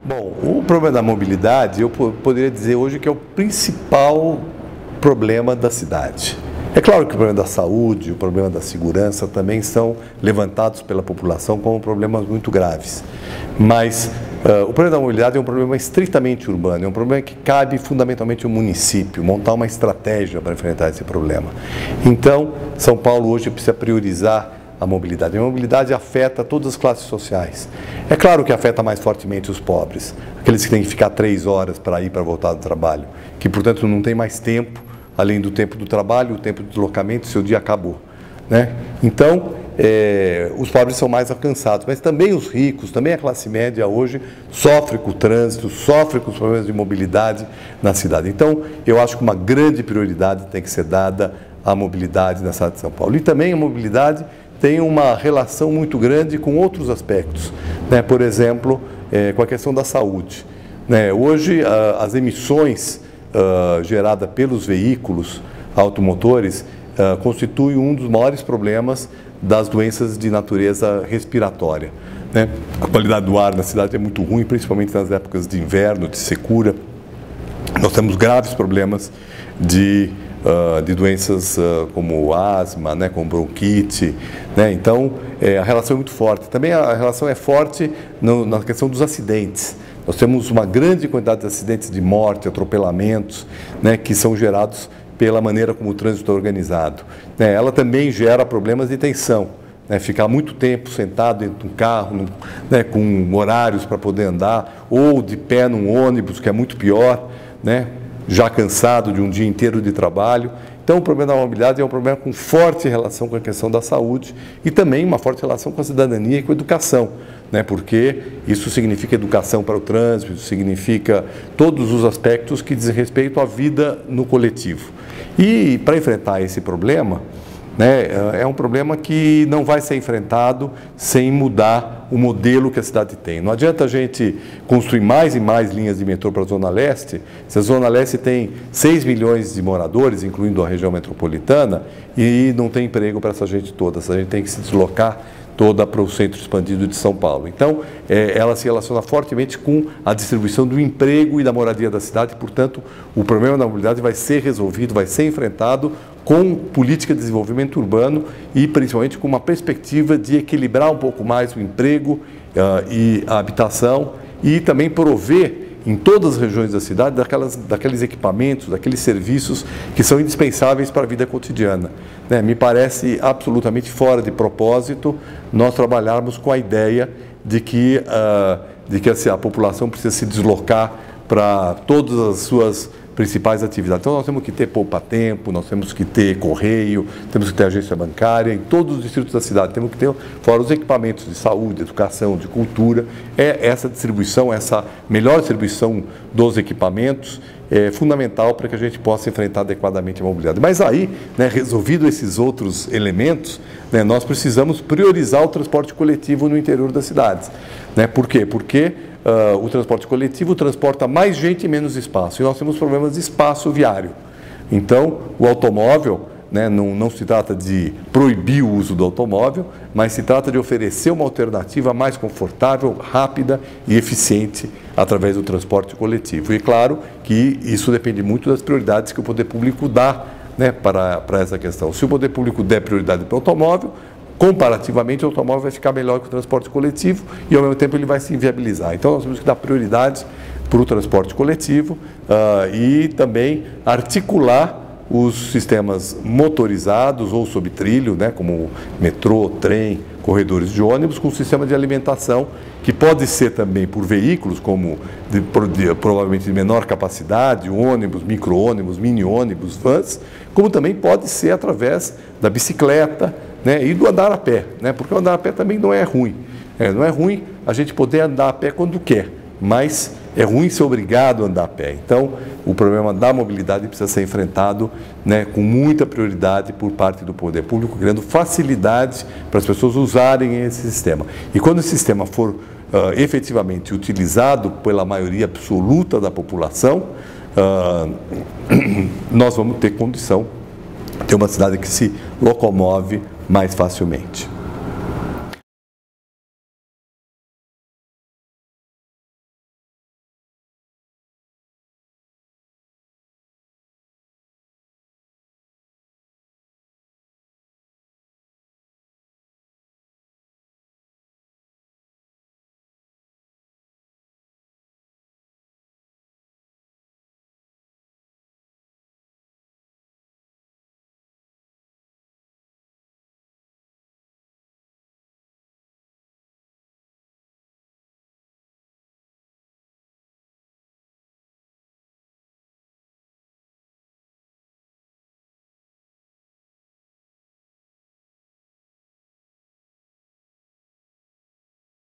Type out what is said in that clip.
Bom, o problema da mobilidade, eu poderia dizer hoje que é o principal problema da cidade. É claro que o problema da saúde, o problema da segurança também são levantados pela população como problemas muito graves. Mas o problema da mobilidade é um problema estritamente urbano, é um problema que cabe fundamentalmente ao município, montar uma estratégia para enfrentar esse problema. Então, São Paulo hoje precisa priorizar a mobilidade. A mobilidade afeta todas as classes sociais. É claro que afeta mais fortemente os pobres, aqueles que têm que ficar 3 horas para ir para voltar do trabalho, que, portanto, não tem mais tempo, além do tempo do trabalho, o tempo de deslocamento, seu dia acabou, né? Então, os pobres são mais alcançados, mas também os ricos, também a classe média hoje sofre com o trânsito, sofre com os problemas de mobilidade na cidade. Então, eu acho que uma grande prioridade tem que ser dada à mobilidade na cidade de São Paulo. E também a mobilidade tem uma relação muito grande com outros aspectos, né? Por exemplo, com a questão da saúde, né? Hoje, as emissões geradas pelos veículos automotores constituem um dos maiores problemas das doenças de natureza respiratória, né? A qualidade do ar na cidade é muito ruim, principalmente nas épocas de inverno, de secura. Nós temos graves problemas de doenças como asma, né, como bronquite, né? Então, a relação é muito forte. Também a relação é forte na questão dos acidentes. Nós temos uma grande quantidade de acidentes de morte, atropelamentos, né, que são gerados pela maneira como o trânsito é organizado, né? Ela também gera problemas de tensão, né? Ficar muito tempo sentado dentro de um carro, né, com horários para poder andar, ou de pé num ônibus, que é muito pior, né? Já cansado de um dia inteiro de trabalho. Então, o problema da mobilidade é um problema com forte relação com a questão da saúde e também uma forte relação com a cidadania e com a educação, né? Porque isso significa educação para o trânsito, isso significa todos os aspectos que dizem respeito à vida no coletivo. E para enfrentar esse problema, né, é um problema que não vai ser enfrentado sem mudar o modelo que a cidade tem. Não adianta a gente construir mais e mais linhas de metrô para a Zona Leste, se a Zona Leste tem 6 milhões de moradores, incluindo a região metropolitana, e não tem emprego para essa gente toda. Essa gente tem que se deslocar toda para o centro expandido de São Paulo. Então, ela se relaciona fortemente com a distribuição do emprego e da moradia da cidade, portanto, o problema da mobilidade vai ser resolvido, vai ser enfrentado com política de desenvolvimento urbano e principalmente com uma perspectiva de equilibrar um pouco mais o emprego e a habitação e também prover em todas as regiões da cidade daqueles equipamentos, daqueles serviços que são indispensáveis para a vida cotidiana, né? Me parece absolutamente fora de propósito nós trabalharmos com a ideia de que a população precisa se deslocar para todas as suas principais atividades. Então, nós temos que ter poupa-tempo, nós temos que ter correio, temos que ter agência bancária em todos os distritos da cidade, temos que ter, fora os equipamentos de saúde, educação, de cultura. Essa distribuição, essa melhor distribuição dos equipamentos é fundamental para que a gente possa enfrentar adequadamente a mobilidade. Mas aí, né, resolvido esses outros elementos, né, nós precisamos priorizar o transporte coletivo no interior das cidades, né? Por quê? Porque o transporte coletivo transporta mais gente e menos espaço. E nós temos problemas de espaço viário. Então, o automóvel, né, não se trata de proibir o uso do automóvel, mas se trata de oferecer uma alternativa mais confortável, rápida e eficiente através do transporte coletivo. E claro que isso depende muito das prioridades que o poder público dá, né, para essa questão. Se o poder público der prioridade para o automóvel, comparativamente, o automóvel vai ficar melhor que o transporte coletivo e, ao mesmo tempo, ele vai se inviabilizar. Então, nós temos que dar prioridade para o transporte coletivo e também articular os sistemas motorizados ou sob trilho, né, como metrô, trem, corredores de ônibus, com um sistema de alimentação que pode ser também por veículos, como provavelmente de menor capacidade, ônibus, micro-ônibus, mini-ônibus, vans, como também pode ser através da bicicleta, né, e do andar a pé, né, porque o andar a pé também não é ruim. Não é ruim a gente poder andar a pé quando quer, mas é ruim ser obrigado a andar a pé. Então, o problema da mobilidade precisa ser enfrentado, né, com muita prioridade por parte do poder público, criando facilidade para as pessoas usarem esse sistema. E quando esse sistema for efetivamente utilizado pela maioria absoluta da população, nós vamos ter condição de ter uma cidade que se locomove mais facilmente.